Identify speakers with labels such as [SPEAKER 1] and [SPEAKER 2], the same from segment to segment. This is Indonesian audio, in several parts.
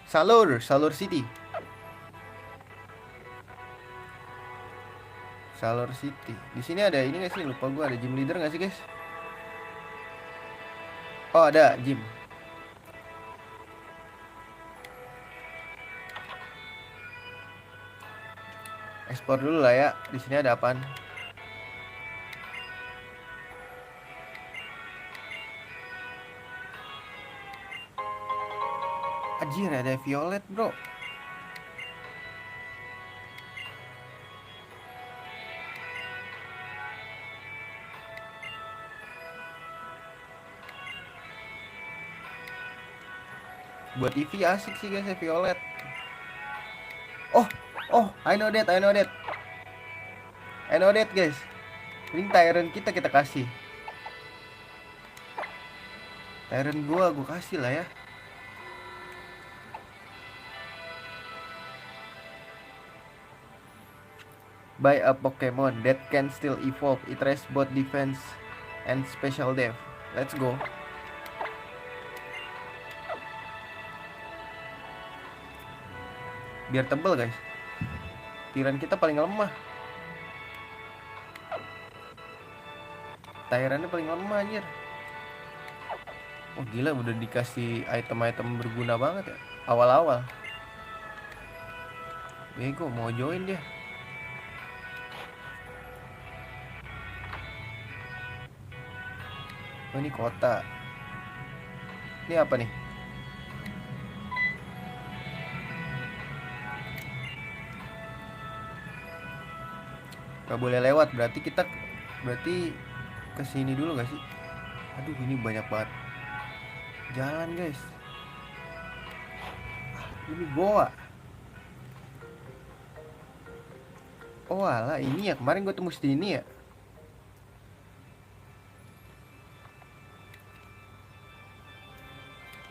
[SPEAKER 1] Salur City. Salur City. Di sini ada ini nggak sih? Lupa gue, ada gym leader nggak sih guys? Oh ada gym. Ekspor dulu lah ya. Di sini ada apaan? Anjir ada violet bro. Buat TV asik sih guys ya violet. Oh, oh, I know that, I know that. I know that guys. Ini Tyrant kita kasih. Tyrant gua kasih lah ya. Buy a Pokemon that can still evolve. It has both defense and special def. Let's go. Biar tebel guys. Tyrant kita paling lemah. Tyrantnya paling lemah anjir. Oh gila udah dikasih item-item berguna banget ya. Awal-awal. Bego mau join dia. Oh ini kota. Ini apa nih? Gak boleh lewat, berarti kesini dulu gak sih? Aduh ini banyak banget jalan guys. Ini goa. Oh alah ini ya, kemarin gue temu di ini ya.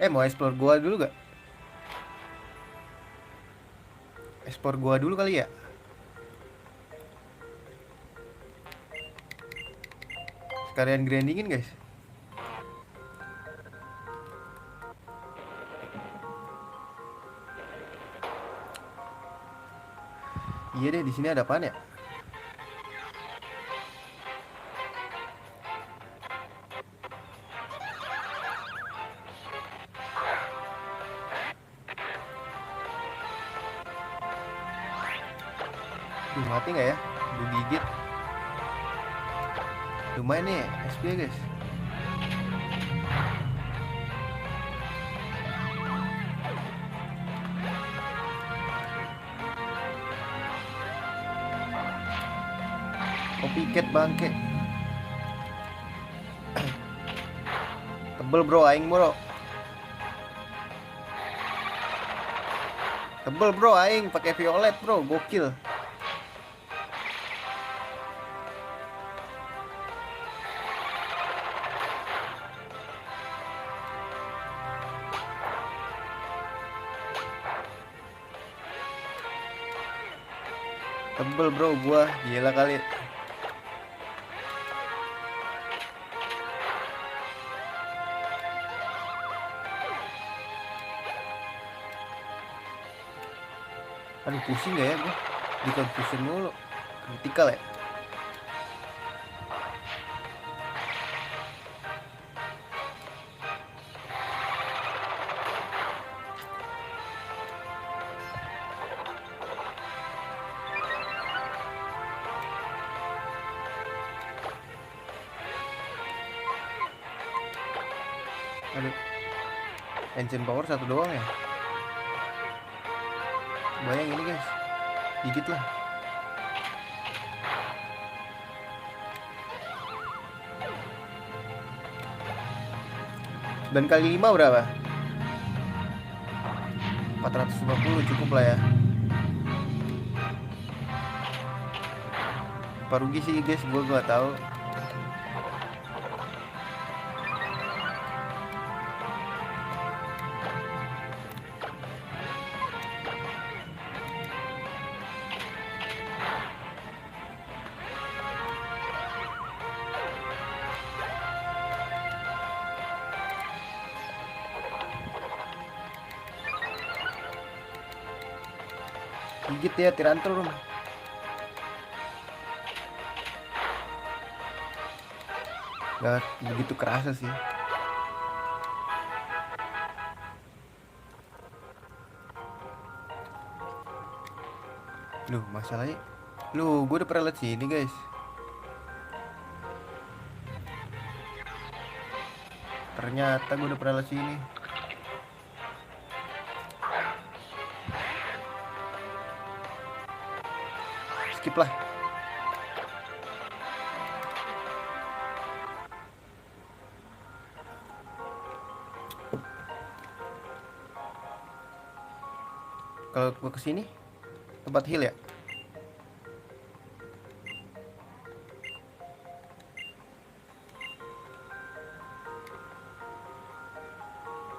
[SPEAKER 1] Mau explore goa dulu gak? Explore goa dulu kali ya. Sekalian grindingin guys. Iya deh, di sini ada apaan ya? Mati nggak ya? Digigit. Lumayan nih SP guys. Copycat bangke. Tebel bro, aing bro. Tebel bro, aing pakai violet bro, gokil. Tebel bro gua, gila kali. Aduh pusing gak ya gua? Di confusion mulu. Critical ya? Aduh. Ancient power satu doang ya. Bayang ini guys. Gigit lah. Dan kali 5 berapa? 450 cukup lah ya. Apa rugi sih guys, gue gak tahu. Gigit ya Tyrantrum. Gak begitu kerasa sih. Loh masalahnya, loh gue udah pernah liat sini guys. Ternyata gue udah pernah liat sini. Skip lah. Kalau gue kesini tempat heal ya.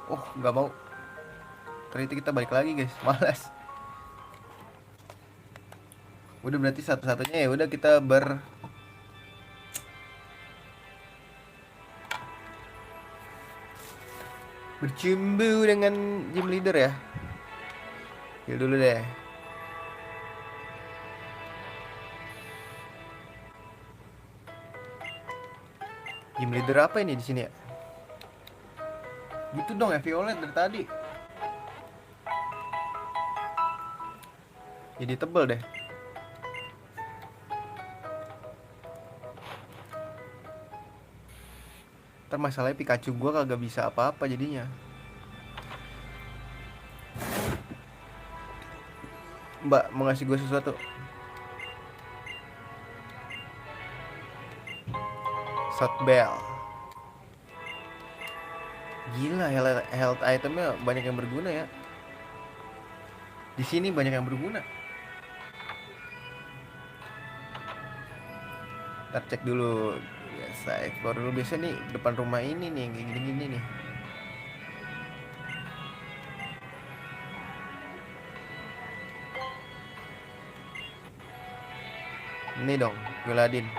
[SPEAKER 1] Oh nggak mau. Ternyata kita balik lagi guys. Malas. Udah berarti satu-satunya ya udah kita bercumbu dengan gym leader ya. Heal dulu deh. Gym leader apa ini di sini ya? Gitu dong ya Violet dari tadi. Jadi tebel deh. Ntar masalahnya Pikachu gua kagak bisa apa-apa jadinya. Mbak mau ngasih gue sesuatu. Shot bell. Gila, health itemnya banyak yang berguna ya. Di sini banyak yang berguna. Ntar cek dulu. Biasa explore dulu. Biasa nih depan rumah ini nih, kayak gini-gini nih. Ini dong, Guladin.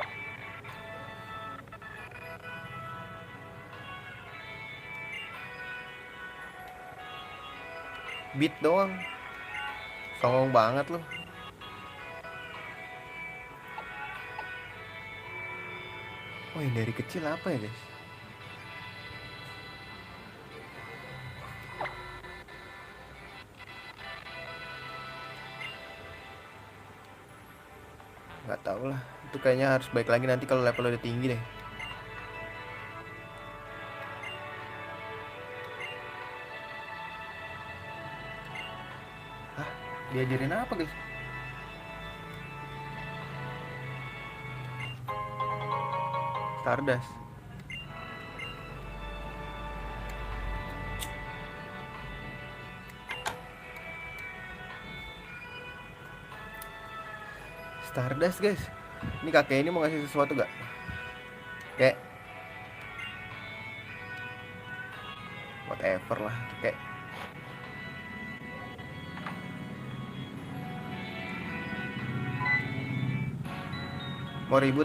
[SPEAKER 1] Beat doang. Songong banget loh. Oh ini dari kecil apa ya guys? Nggak tahu lah. Itu kayaknya harus baik lagi nanti kalau level udah tinggi deh. Hah? Diajarin apa guys? Stardust. Stardust guys. Ini kakek ini mau ngasih sesuatu gak? Kayak whatever lah. Kayak mau ribut.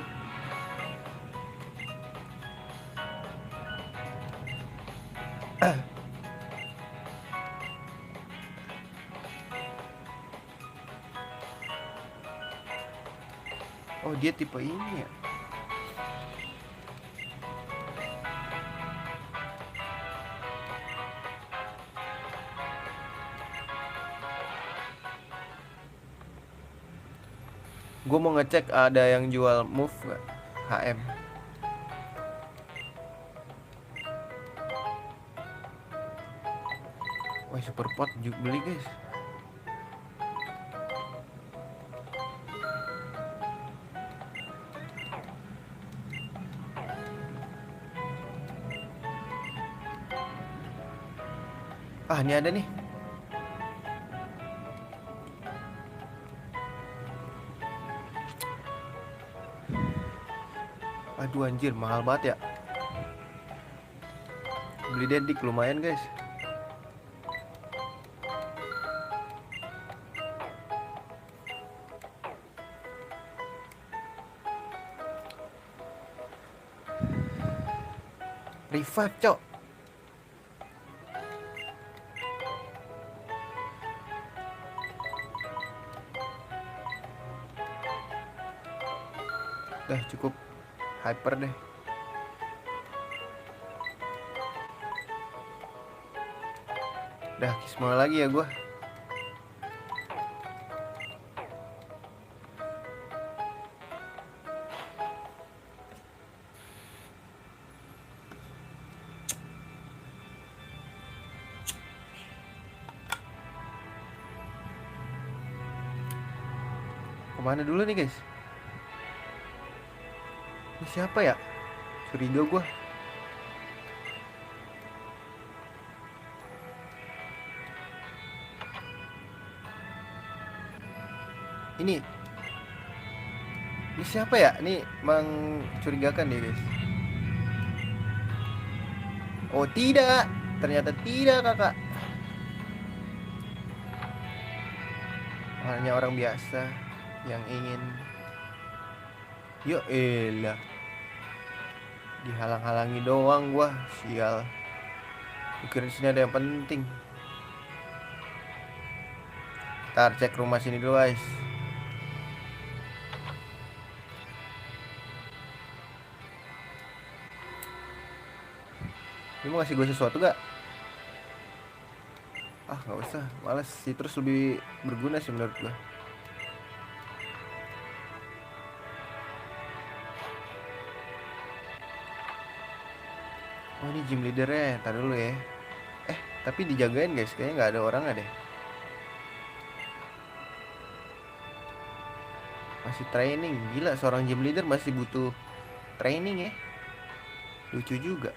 [SPEAKER 1] Oh dia tipe ini ya. Gue mau ngecek ada yang jual move gak? HM. Wah super pot beli guys. Ah ini ada nih. Aduh anjir mahal banget ya. Beli dedik lumayan guys. Revive cok. Oke, cukup hyper deh. Udah semua lagi ya gue. Kemana dulu nih guys? Ini siapa ya? Curiga gue. Ini siapa ya? Ini mencurigakan deh guys. Oh tidak, ternyata tidak kakak. Hanya orang biasa yang ingin. Yo elah, dihalang-halangi doang gua, sial. Kira di sini ada yang penting. Ntar cek rumah sini dulu guys. Ini mau ngasih gue sesuatu gak? Ah nggak usah, males sih, terus lebih berguna sih menurut gue. Oh ini gym leadernya, tar dulu ya. Tapi dijagain guys, kayaknya nggak ada orang deh. Masih training, gila seorang gym leader masih butuh training ya. Lucu juga.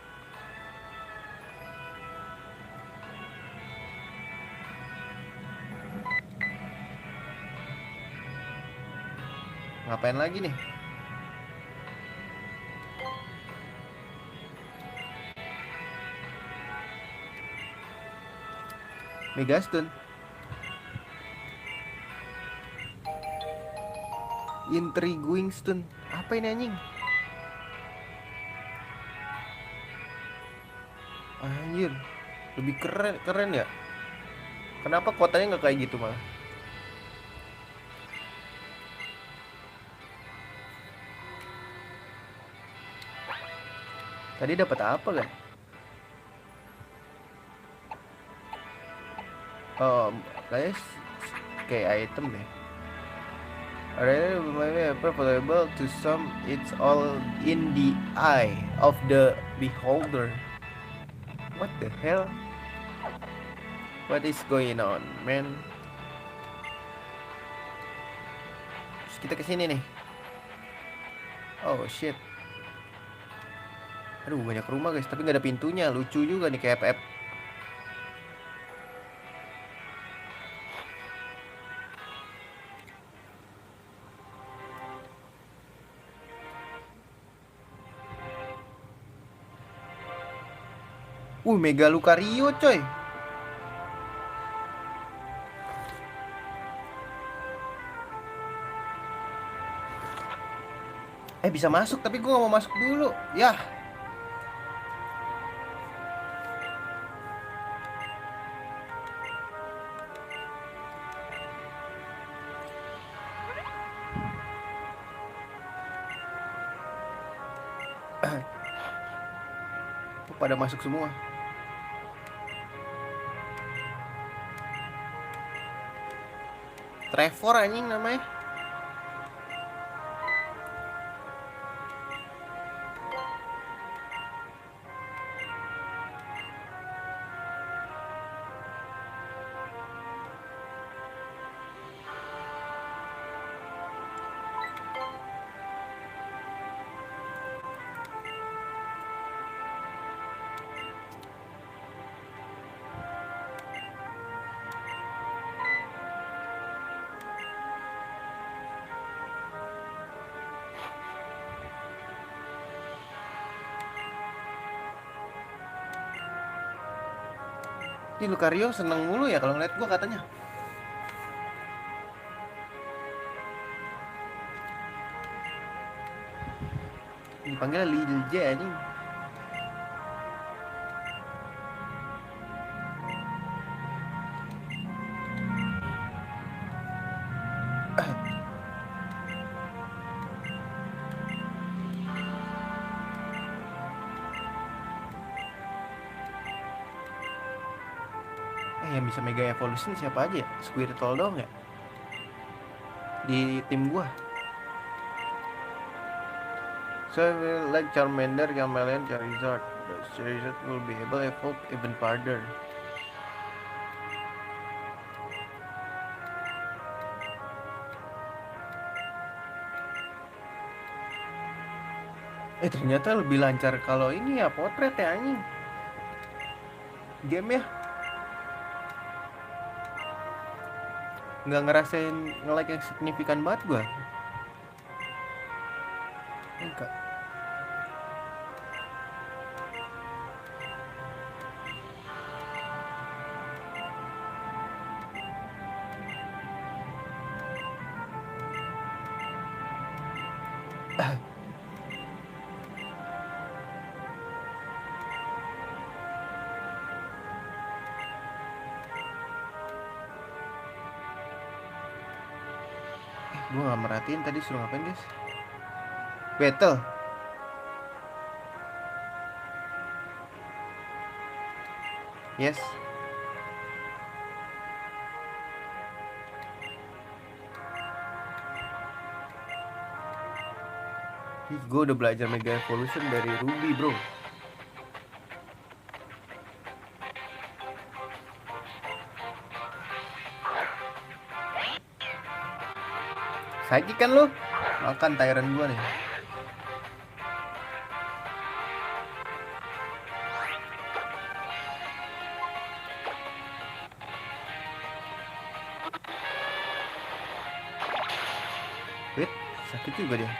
[SPEAKER 1] Ngapain lagi nih? Megastone. Intriguing stone. Apa ini anjing? Anjir. Lebih keren ya. Kenapa kotanya nggak kayak gitu malah? Tadi dapat apa kan? Oh, kayak item deh. Really preferable to some, it's all in the eye of the beholder. What the hell? What is going on, man? Terus kita kesini nih. Oh shit. Aduh banyak rumah guys, tapi nggak ada pintunya. Lucu juga nih kayak FF. Mega Lucario coy. Bisa masuk tapi gue gak mau masuk dulu. Yah. Pada masuk semua. Trevor anjing namanya. Ini Lucario seneng mulu ya kalau ngeliat gue katanya. Dipanggil Lil J anjing. Yang bisa Mega Evolution siapa aja ya? Squirtle doang ya di tim gua. So I will like Charmander, Charmeleon, Charizard. The Charizard will be able to evolve even further. Ternyata lebih lancar kalau ini ya potret ya anjing. Game ya nggak ngerasain nge-lag yang signifikan banget gua. Enggak. Gue nggak merhatiin tadi suruh ngapain guys. Battle. Yes. Gue udah belajar Mega Evolution dari Ruby bro. Psychic kan lu? Makan Tyrant gua nih. Wait, sakit juga dia.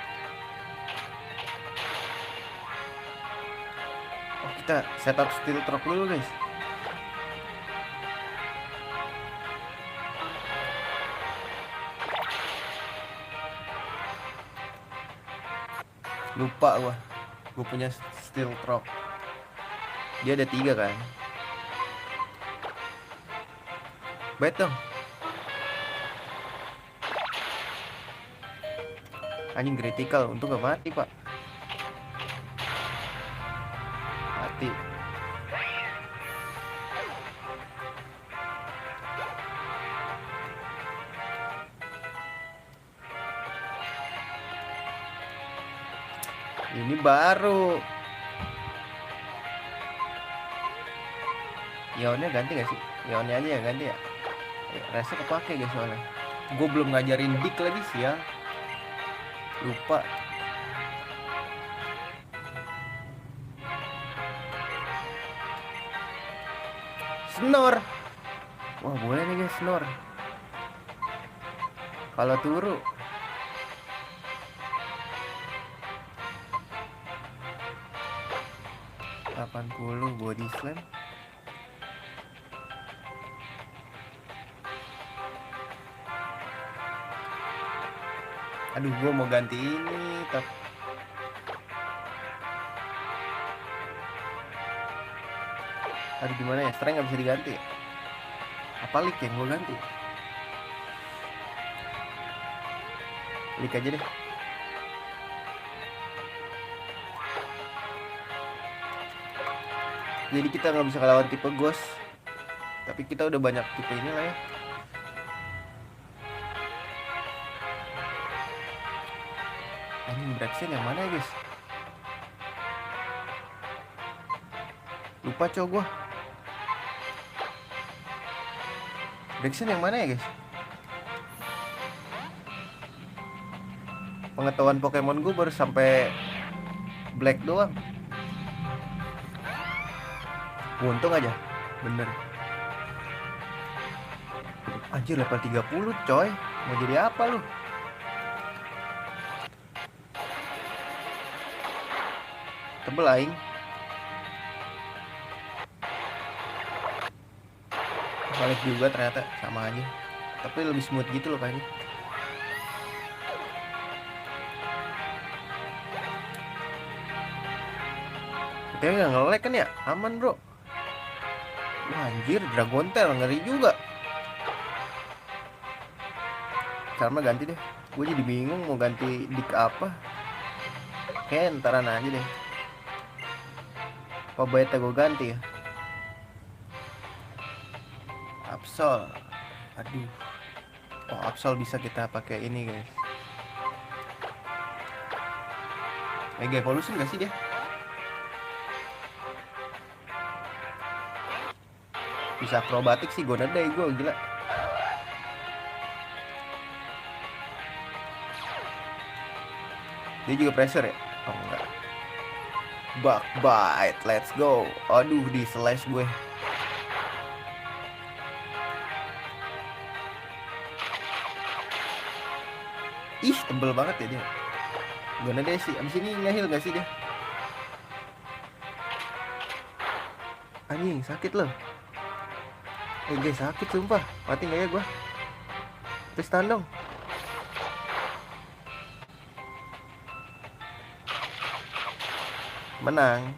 [SPEAKER 1] Oh, kita setup steel trap dulu guys. Lupa gue punya steel trap. Dia ada 3 kan. Bait dong. Anjing critical, untung gak mati pak. Mati. Ini baru. Ionnya ganti gak sih? Ionnya aja ya ganti ya. Rasa kepake guys soalnya. Gue belum ngajarin Dick lagi sih ya. Lupa. Snore. Wah boleh nih guys snore. Kalau turu 80 body slam. Aduh gue mau ganti ini tapi aduh gimana ya, strength gak bisa diganti. Apa leak yang gue ganti? Leak aja deh. Jadi kita nggak bisa ngelawan tipe ghost, tapi kita udah banyak tipe ini lah ya. Anjing Braxton yang mana ya guys? Lupa cowok gua. Braxton yang mana ya guys? Pengetahuan Pokemon gue baru sampai Black doang. Untung aja, bener. Anjir level 30 coy. Mau jadi apa lu? Tebel aing. Balik juga ternyata sama aja. Tapi lebih smooth gitu loh kayaknya. Kita nggak nge-lag kan ya? Aman bro. Wah anjir, Dragon Tail ngeri juga. Karma ganti deh. Gue jadi bingung mau ganti Dick apa. Kayak entaran aja deh. Apa beta gue ganti ya? Absol. Aduh. Oh, Absol bisa kita pakai ini, guys. Mega Evolution gak sih dia? Bisa akrobatik sih, gue nadai gue gila. Dia juga pressure ya? Oh enggak. Bug bite, let's go. Aduh, di slash gue. Ih, tebel banget ya dia. Gue nadai sih, abis ini ngehil gak sih dia? Anjing, sakit loh. Guys, sakit sumpah. Mati gak ya gue? Please tahan dong. Menang.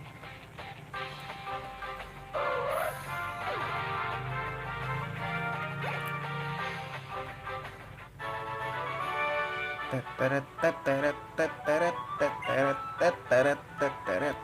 [SPEAKER 1] Teteret teteret teteret teteret teteret teteret.